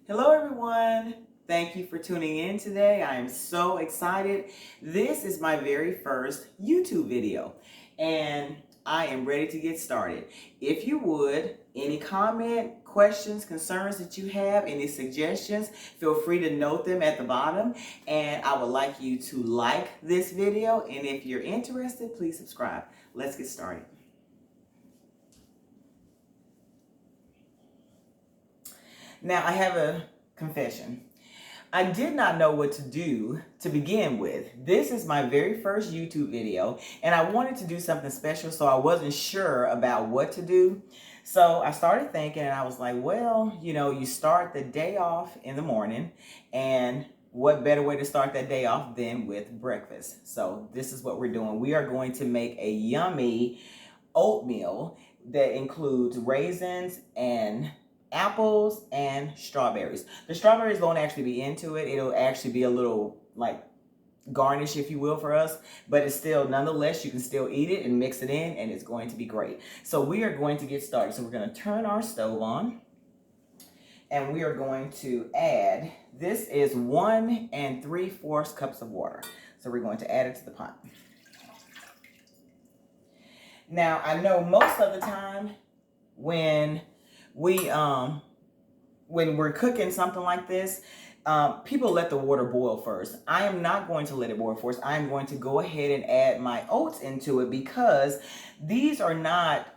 Hello everyone. Thank you for tuning in today. I am so excited. This is my very first YouTube video and I am ready to get started. If you would, any comment, questions, concerns that you have, any suggestions, feel free to note them at the bottom, and I would like you to like this video, and if you're interested, please subscribe. Let's get started. Now, I have a confession. I did not know what to do to begin with. This is my very first YouTube video, and I wanted to do something special, so I wasn't sure about what to do. So I started thinking, and I was like, well, you start the day off in the morning, and what better way to start that day off than with breakfast? So this is what we're doing. We are going to make a yummy oatmeal that includes raisins and apples and strawberries. The strawberries won't actually be into it. It'll actually be a little like garnish, if you will, for us, but it's still, nonetheless, you can still eat it and mix it in, and it's going to be great. So we are going to get started. So we're going to turn our stove on, and we are going to add, this is 1 3/4 cups of water. So we're going to add it to the pot. Now, I know most of the time when we're cooking something like this, people let the water boil first. I am not going to let it boil first. I am going to go ahead and add my oats into it, because these are not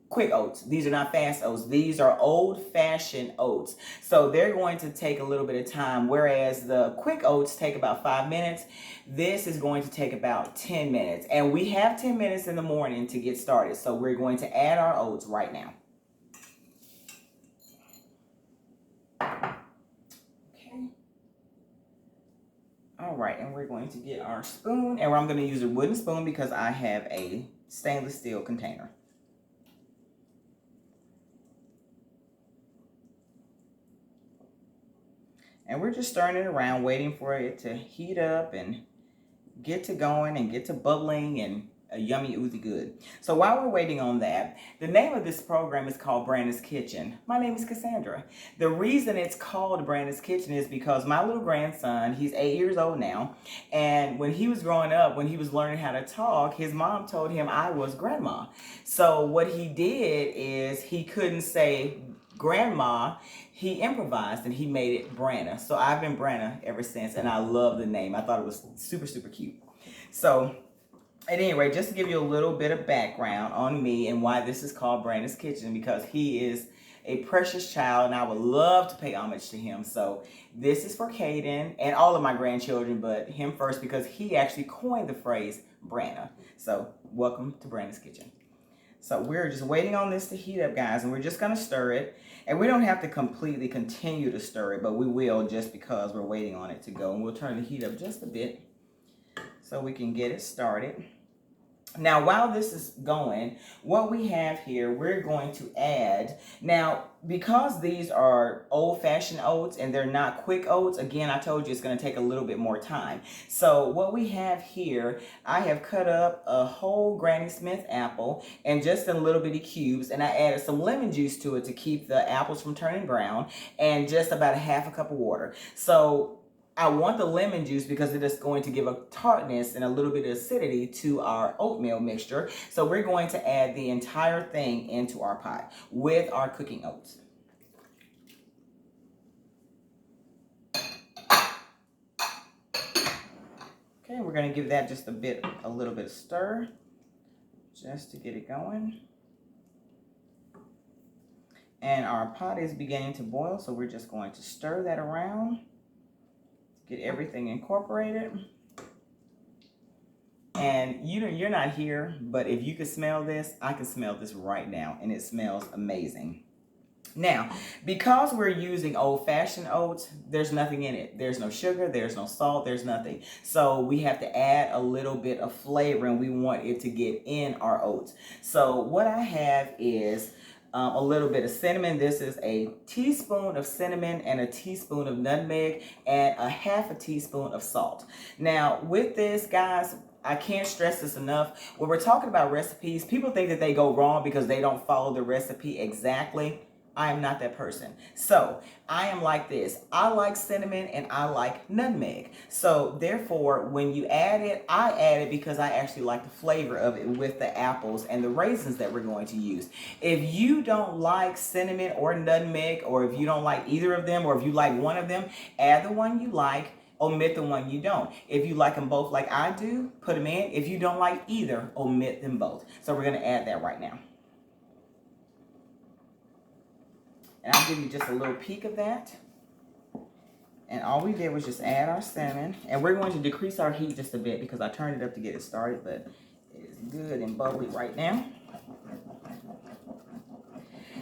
quick oats. These are not fast oats. These are old-fashioned oats. So they're going to take a little bit of time, whereas the quick oats take about 5 minutes. This is going to take about 10 minutes. And we have 10 minutes in the morning to get started. So we're going to add our oats right now. Okay. All right, and we're going to get our spoon, and I'm going to use a wooden spoon because I have a stainless steel container. And we're just stirring it around, waiting for it to heat up and get to going and get to bubbling and a yummy oozy good. So while we're waiting on that, the name of this program is called Branna's Kitchen. My name is Cassandra. The reason it's called Branna's Kitchen is because my little grandson, he's 8 years old now, and when he was growing up, when he was learning how to talk, his mom told him I was grandma. So what he did is, he couldn't say grandma, he improvised and he made it Branna. So I've been Branna ever since, and I love the name. I thought it was super, super cute. So at any rate, just to give you a little bit of background on me and why this is called Branna's Kitchen, because he is a precious child and I would love to pay homage to him. So this is for Caden and all of my grandchildren, but him first because he actually coined the phrase Branna. So welcome to Branna's Kitchen. So we're just waiting on this to heat up, guys, and we're just going to stir it. And we don't have to completely continue to stir it, but we will, just because we're waiting on it to go. And we'll turn the heat up just a bit so we can get it started. Now, while this is going, what we have here, we're going to add, now, because these are old-fashioned oats and they're not quick oats, again, I told you it's going to take a little bit more time. So what we have here, I have cut up a whole Granny Smith apple and just in little bitty cubes, and I added some lemon juice to it to keep the apples from turning brown, and just about a half a cup of water. So I want the lemon juice because it is going to give a tartness and a little bit of acidity to our oatmeal mixture. So we're going to add the entire thing into our pot with our cooking oats. Okay, we're going to give that just a little bit of stir just to get it going. And our pot is beginning to boil, so we're just going to stir that around. Get everything incorporated. And you're not here, but if you can smell this, I can smell this right now, and it smells amazing. Now, because we're using old-fashioned oats, there's nothing in it. There's no sugar, there's no salt, there's nothing. So we have to add a little bit of flavor, and we want it to get in our oats. So what I have is a little bit of cinnamon. This is a teaspoon of cinnamon and a teaspoon of nutmeg and a half a teaspoon of salt. Now, with this, guys, I can't stress this enough. When we're talking about recipes, people think that they go wrong because they don't follow the recipe exactly. I am not that person. So I am like this. I like cinnamon and I like nutmeg. So therefore, when you add it, I add it because I actually like the flavor of it with the apples and the raisins that we're going to use. If you don't like cinnamon or nutmeg, or if you don't like either of them, or if you like one of them, add the one you like, omit the one you don't. If you like them both like I do, put them in. If you don't like either, omit them both. So we're going to add that right now. And I'll give you just a little peek of that. And all we did was just add our cinnamon. And we're going to decrease our heat just a bit because I turned it up to get it started, but it is good and bubbly right now.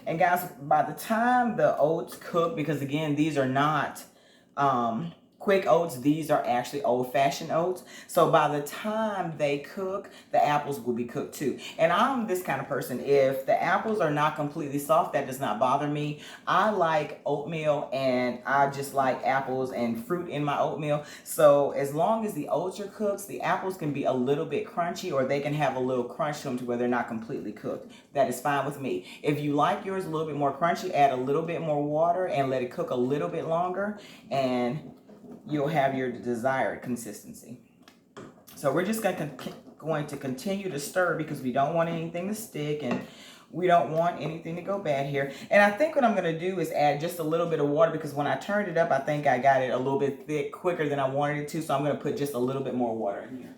And guys, by the time the oats cook, because again, these are not quick oats, these are actually old-fashioned oats. So by the time they cook, the apples will be cooked too. And I'm this kind of person. If the apples are not completely soft, that does not bother me. I like oatmeal, and I just like apples and fruit in my oatmeal. So as long as the oats are cooked, the apples can be a little bit crunchy, or they can have a little crunch to them to where they're not completely cooked. That is fine with me. If you like yours a little bit more crunchy, add a little bit more water and let it cook a little bit longer, and you'll have your desired consistency. So we're just going to continue to stir because we don't want anything to stick, and we don't want anything to go bad here. And I think what I'm going to do is add just a little bit of water, because when I turned it up, I think I got it a little bit thick quicker than I wanted it to. So I'm going to put just a little bit more water in here.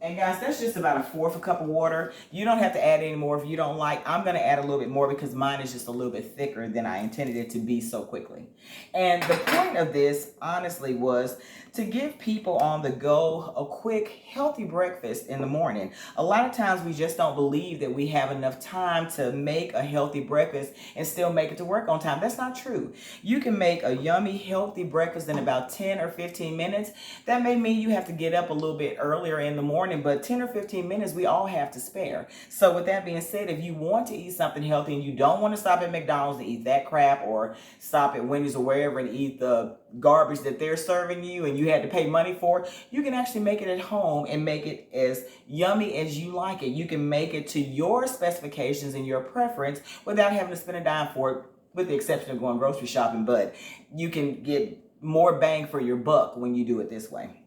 And guys, that's just about 1/4 cup of water. You don't have to add any more if you don't like. I'm going to add a little bit more because mine is just a little bit thicker than I intended it to be so quickly. And the point of this, honestly, was to give people on the go a quick, healthy breakfast in the morning. A lot of times we just don't believe that we have enough time to make a healthy breakfast and still make it to work on time. That's not true. You can make a yummy, healthy breakfast in about 10 or 15 minutes. That may mean you have to get up a little bit earlier in the morning, but 10 or 15 minutes we all have to spare. So with that being said, if you want to eat something healthy and you don't want to stop at McDonald's and eat that crap, or stop at Wendy's or wherever and eat the garbage that they're serving you and you had to pay money for, you can actually make it at home and make it as yummy as you like it. You can make it to your specifications and your preference without having to spend a dime for it, with the exception of going grocery shopping, but you can get more bang for your buck when you do it this way.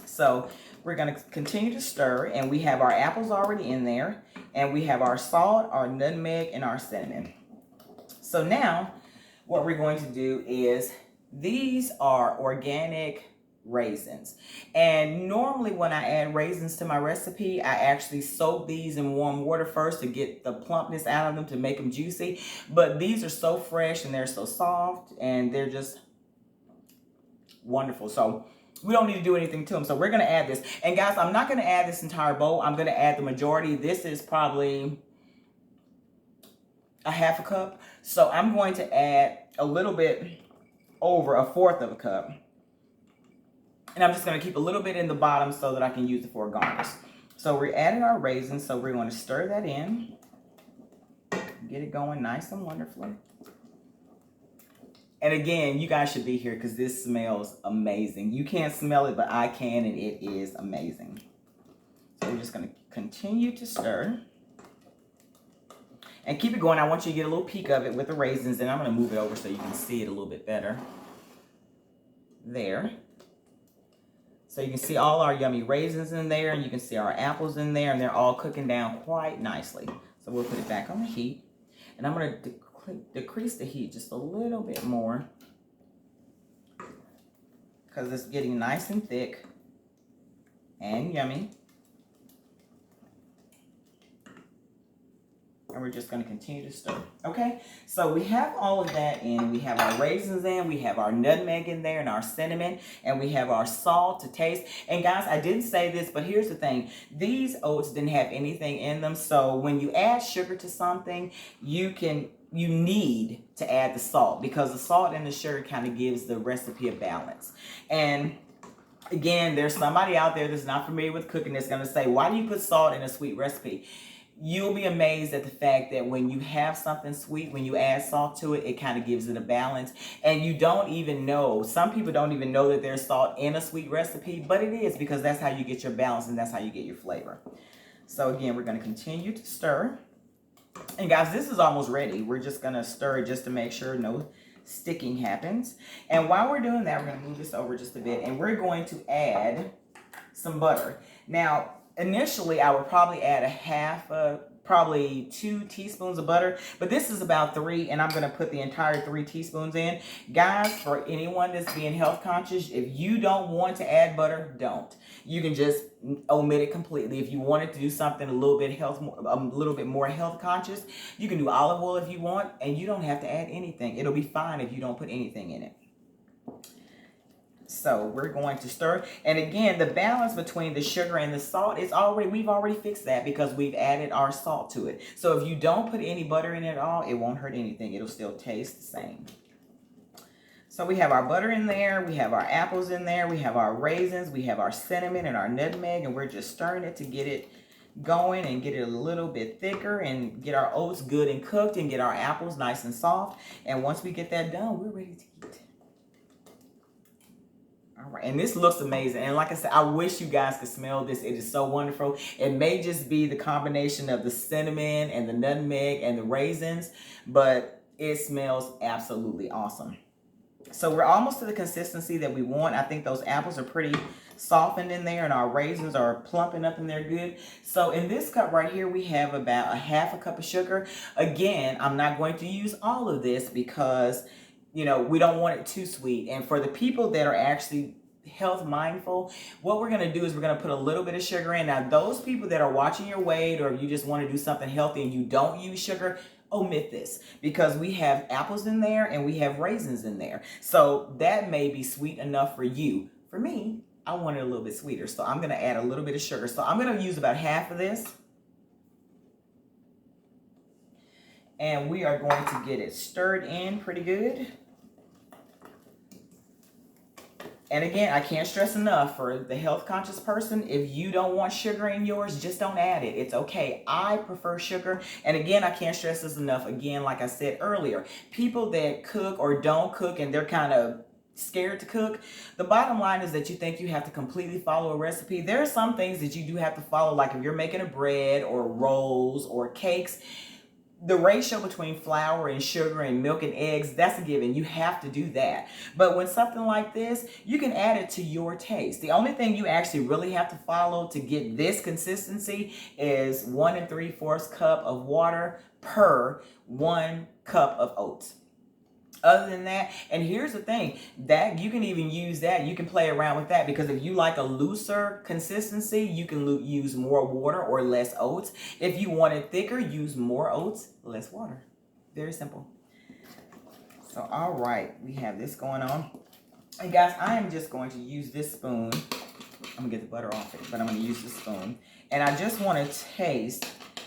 So we're going to continue to stir, and we have our apples already in there, and we have our salt, our nutmeg, and our cinnamon. So now what we're going to do is, these are organic raisins. And normally when I add raisins to my recipe, I actually soak these in warm water first to get the plumpness out of them, to make them juicy. But these are so fresh and they're so soft and they're just wonderful. So we don't need to do anything to them. So we're going to add this. And guys, I'm not going to add this entire bowl. I'm going to add the majority. This is probably a 1/2 cup. So I'm going to add a little bit over 1/4 cup. And I'm just going to keep a little bit in the bottom so that I can use it for a garnish. So we're adding our raisins. So we're going to stir that in. Get it going nice and wonderfully. And again, you guys should be here because this smells amazing. You can't smell it, but I can, and it is amazing. So we're just going to continue to stir. And keep it going. I want you to get a little peek of it with the raisins, and I'm going to move it over so you can see it a little bit better. There. So you can see all our yummy raisins in there, and you can see our apples in there, and they're all cooking down quite nicely. So we'll put it back on the heat. And I'm going to decrease the heat just a little bit more because it's getting nice and thick and yummy. And we're just going to continue to stir. Okay, so we have all of that in. We have our raisins in, we have our nutmeg in there, and our cinnamon, and we have our salt to taste. And guys, I didn't say this, but here's the thing. These oats didn't have anything in them, so when you add sugar to something, you need to add the salt, because the salt and the sugar kind of gives the recipe a balance. And again, there's somebody out there that's not familiar with cooking that's going to say, why do you put salt in a sweet recipe? You'll be amazed at the fact that when you have something sweet, when you add salt to it, it kind of gives it a balance. And you don't even know, some people don't even know that there's salt in a sweet recipe, but it is, because that's how you get your balance and that's how you get your flavor. So again, we're going to continue to stir. And guys, this is almost ready. We're just going to stir it just to make sure no sticking happens. And while we're doing that, we're going to move this over just a bit. And we're going to add some butter. Now, initially, I would probably add probably 2 teaspoons of butter, but this is about 3, and I'm going to put the entire 3 teaspoons in. Guys, for anyone that's being health conscious, if you don't want to add butter, don't. You can just omit it completely. If you wanted to do something a little bit more health conscious, you can do olive oil if you want, and you don't have to add anything. It'll be fine if you don't put anything in it. So we're going to stir. And again, the balance between the sugar and the salt is we've already fixed that because we've added our salt to it. So if you don't put any butter in it at all, it won't hurt anything. It'll still taste the same. So we have our butter in there. We have our apples in there. We have our raisins. We have our cinnamon and our nutmeg. And we're just stirring it to get it going and get it a little bit thicker and get our oats good and cooked and get our apples nice and soft. And once we get that done, we're ready to eat. All right, and this looks amazing. And like I said, I wish you guys could smell this. It is so wonderful. It may just be the combination of the cinnamon and the nutmeg and the raisins, but it smells absolutely awesome. So we're almost to the consistency that we want. I think those apples are pretty softened in there and our raisins are plumping up in there good. So in this cup right here, we have about a half a cup of sugar. Again, I'm not going to use all of this because we don't want it too sweet. And for the people that are actually health mindful, what we're going to do is we're going to put a little bit of sugar in. Now, those people that are watching your weight, or you just want to do something healthy and you don't use sugar, omit this because we have apples in there and we have raisins in there. So that may be sweet enough for you. For me, I want it a little bit sweeter. So I'm going to add a little bit of sugar. So I'm going to use about half of this. And we are going to get it stirred in pretty good. And again, I can't stress enough for the health conscious person, if you don't want sugar in yours, just don't add it. It's okay. I prefer sugar. And again, I can't stress this enough. Again, like I said earlier, people that cook or don't cook and they're kind of scared to cook, the bottom line is that you think you have to completely follow a recipe. There are some things that you do have to follow, like if you're making a bread or rolls or cakes, the ratio between flour and sugar and milk and eggs, that's a given. You have to do that. But when something like this, you can add it to your taste. The only thing you actually really have to follow to get this consistency is 1 3/4 cup of water per 1 cup of oats. Other than that, and here's the thing, that you can even use that. You can play around with that because if you like a looser consistency, you can use more water or less oats. If you want it thicker, use more oats, less water. Very simple. So, all right, we have this going on. And guys, I am just going to use this spoon. I'm going to get the butter off it, but I'm going to use this spoon. And I just want to taste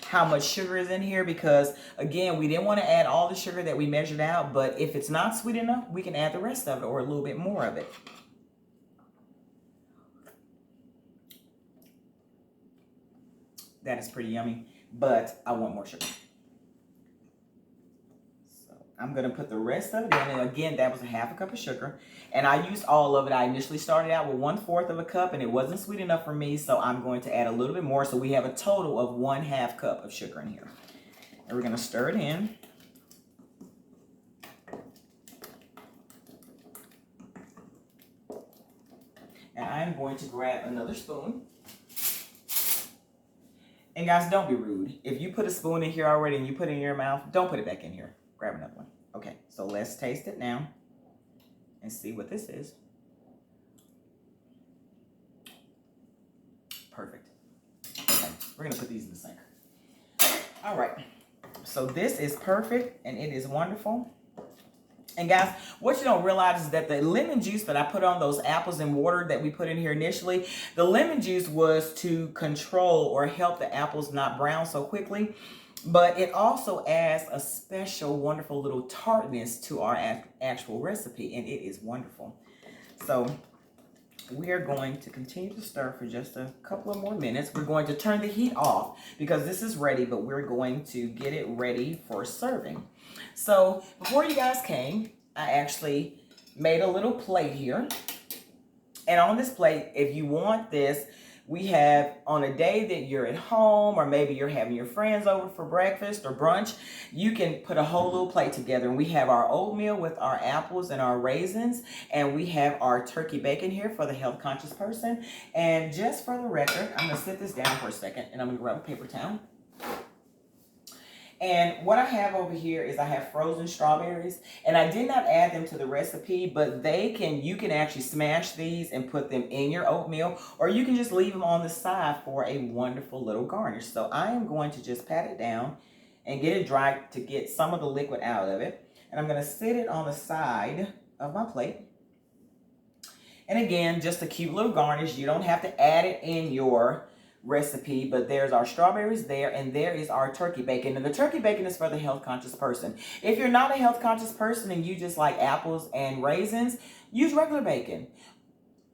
how much sugar is in here because, again, we didn't want to add all the sugar that we measured out, but if it's not sweet enough, we can add the rest of it or a little bit more of it. That is pretty yummy, but I want more sugar. So I'm going to put the rest of it in, and again, that was a half a cup of sugar, and I used all of it. I initially started out with 1/4 of a cup, and it wasn't sweet enough for me, so I'm going to add a little bit more, so we have a total of 1/2 cup of sugar in here. And we're going to stir it in. And I'm going to grab another spoon. And guys, don't be rude. If you put a spoon in here already and you put it in your mouth, don't put it back in here. Grab another one. Okay, so let's taste it now and see what this is. Perfect. Okay, we're gonna put these in the sink. All right, so this is perfect and it is wonderful. And guys, what you don't realize is that the lemon juice that I put on those apples and water that we put in here initially, the lemon juice was to control or help the apples not brown so quickly. But it also adds a special, wonderful little tartness to our actual recipe, and it is wonderful. So we are going to continue to stir for just a couple of more minutes. We're going to turn the heat off because this is ready, but we're going to get it ready for serving. So before you guys came, I actually made a little plate here. And on this plate, if you want this, We have on a day that you're at home, or maybe you're having your friends over for breakfast or brunch, you can put a whole little plate together. And we have our oatmeal with our apples and our raisins, and we have our turkey bacon here for the health conscious person. And just for the record, I'm gonna sit this down for a second and I'm gonna grab a paper towel. And what I have over here is I have frozen strawberries, and I did not add them to the recipe, but you can actually smash these and put them in your oatmeal, or you can just leave them on the side for a wonderful little garnish. So I am going to just pat it down and get it dry to get some of the liquid out of it. And I'm going to sit it on the side of my plate. And again, just a cute little garnish. You don't have to add it in your recipe, but there's our strawberries there, and there is our turkey bacon. And the turkey bacon is for the health conscious person. If you're not a health conscious person and you just like apples and raisins, use regular bacon.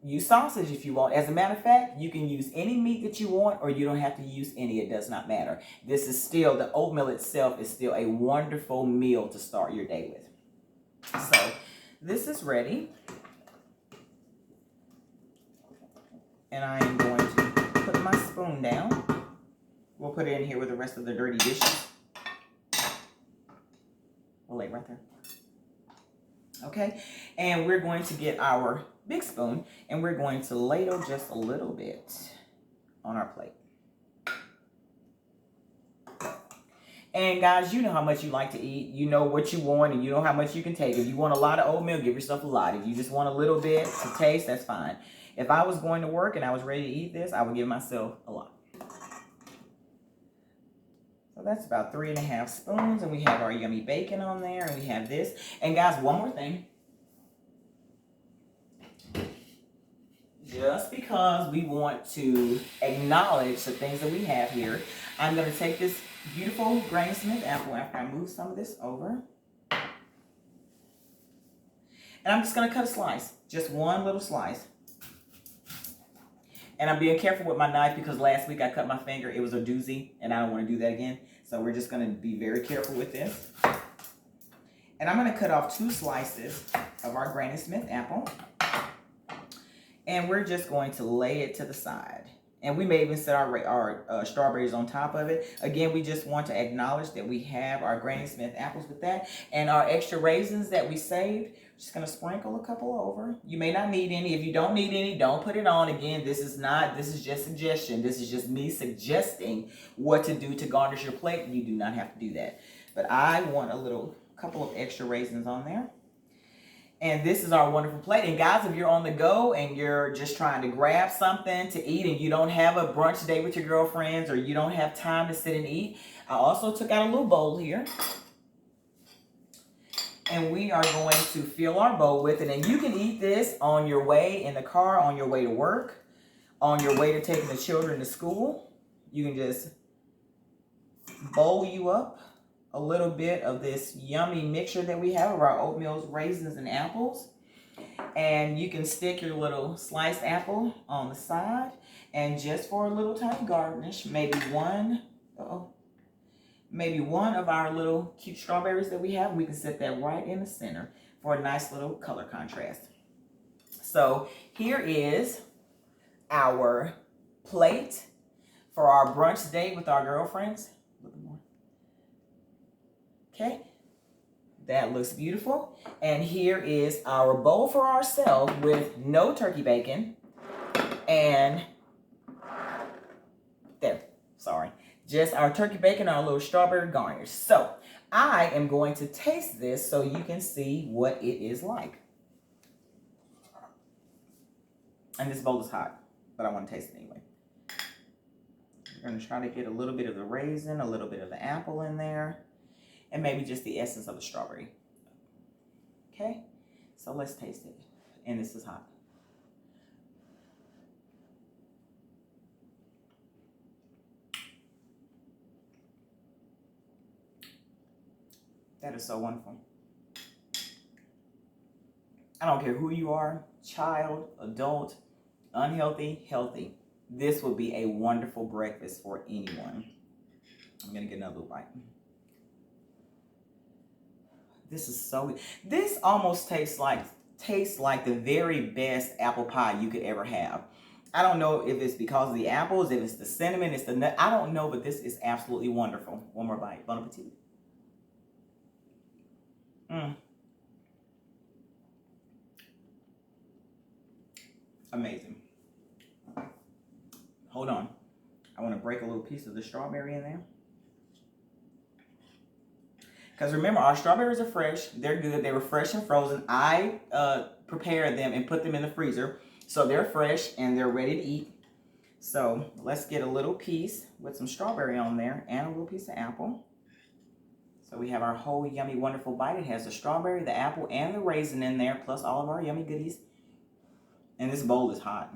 Use sausage if you want. As a matter of fact, you can use any meat that you want, or you don't have to use any. It does not matter. This is still, the oatmeal itself is still a wonderful meal to start your day with. So this is ready. And I am going to put my spoon down. We'll put it in here with the rest of the dirty dishes. We'll lay it right there. Okay, and we're going to get our big spoon and we're going to ladle just a little bit on our plate. And guys, you know how much you like to eat. You know what you want and you know how much you can take. If you want a lot of oatmeal, give yourself a lot. If you just want a little bit to taste, that's fine. If I was going to work and I was ready to eat this, I would give myself a lot. So that's about 3½ spoons, and we have our yummy bacon on there, and we have this. And guys, one more thing. Just because we want to acknowledge the things that we have here, I'm going to take this beautiful Granny Smith apple after I move some of this over. And I'm just going to cut a slice, just one little slice. And I'm being careful with my knife because last week I cut my finger. It was a doozy, and I don't want to do that again. So we're just going to be very careful with this. And I'm going to cut off 2 slices of our Granny Smith apple. And we're just going to lay it to the side. And we may even set our strawberries on top of it. Again, we just want to acknowledge that we have our Granny Smith apples with that. And our extra raisins that we saved, just going to sprinkle a couple over. You may not need any. If you don't need any, don't put it on. Again, this is just suggestion. This is just me suggesting what to do to garnish your plate. You do not have to do that. But I want couple of extra raisins on there. And this is our wonderful plate. And guys, if you're on the go and you're just trying to grab something to eat and you don't have a brunch day with your girlfriends, or you don't have time to sit and eat, I also took out a little bowl here. And we are going to fill our bowl with it. And you can eat this on your way in the car, on your way to work, on your way to taking the children to school. You can just bowl you up a little bit of this yummy mixture that we have of our oatmeal, raisins, and apples. And you can stick your little sliced apple on the side. And just for a little tiny garnish, maybe one of our little cute strawberries that we have. We can set that right in the center for a nice little color contrast. So here is our plate for our brunch date with our girlfriends. A little more. Okay, that looks beautiful. And here is our bowl for ourselves with no turkey bacon. And just our turkey bacon, our little strawberry garnish. So I am going to taste this so you can see what it is like. And this bowl is hot, but I want to taste it anyway. We're going to try to get a little bit of the raisin, a little bit of the apple in there, and maybe just the essence of the strawberry. Okay, so let's taste it. And this is hot. That is so wonderful. I don't care who you are, child, adult, unhealthy, healthy. This would be a wonderful breakfast for anyone. I'm going to get another little bite. This is so good. This almost tastes like the very best apple pie you could ever have. I don't know if it's because of the apples, if it's the cinnamon, it's the nut. I don't know, but this is absolutely wonderful. One more bite. Bon appetit. Amazing. Hold on. I want to break a little piece of the strawberry in there. Because remember, our strawberries are fresh. They're good. They were fresh and frozen. I prepared them and put them in the freezer. So they're fresh and they're ready to eat. So let's get a little piece with some strawberry on there and a little piece of apple. So we have our whole yummy, wonderful bite. It has the strawberry, the apple, and the raisin in there, plus all of our yummy goodies. And this bowl is hot.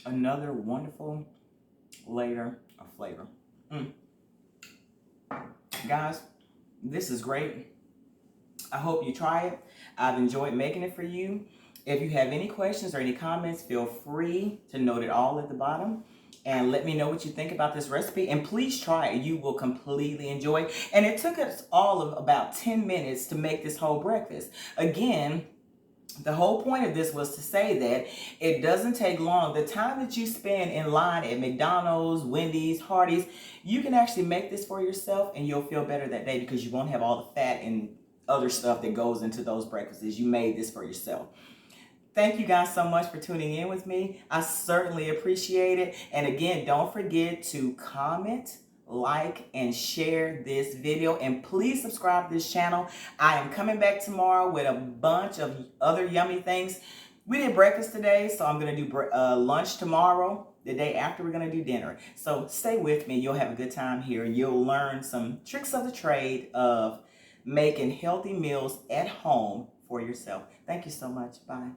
Another wonderful layer of flavor. Guys, this is great. I hope you try it. I've enjoyed making it for you. If you have any questions or any comments, feel free to note it all at the bottom and let me know what you think about this recipe. And please try it. You will completely enjoy it. And it took us all of about 10 minutes to make this whole breakfast. Again, the whole point of this was to say that it doesn't take long. The time that you spend in line at McDonald's, Wendy's, Hardee's, you can actually make this for yourself and you'll feel better that day because you won't have all the fat and other stuff that goes into those breakfasts. You made this for yourself. Thank you guys so much for tuning in with me. I certainly appreciate it. And again, don't forget to comment, like, and share this video. And please subscribe to this channel. I am coming back tomorrow with a bunch of other yummy things. We did breakfast today, so I'm going to do lunch tomorrow. The day after, we're going to do dinner. So stay with me. You'll have a good time here. You'll learn some tricks of the trade of making healthy meals at home for yourself. Thank you so much. Bye.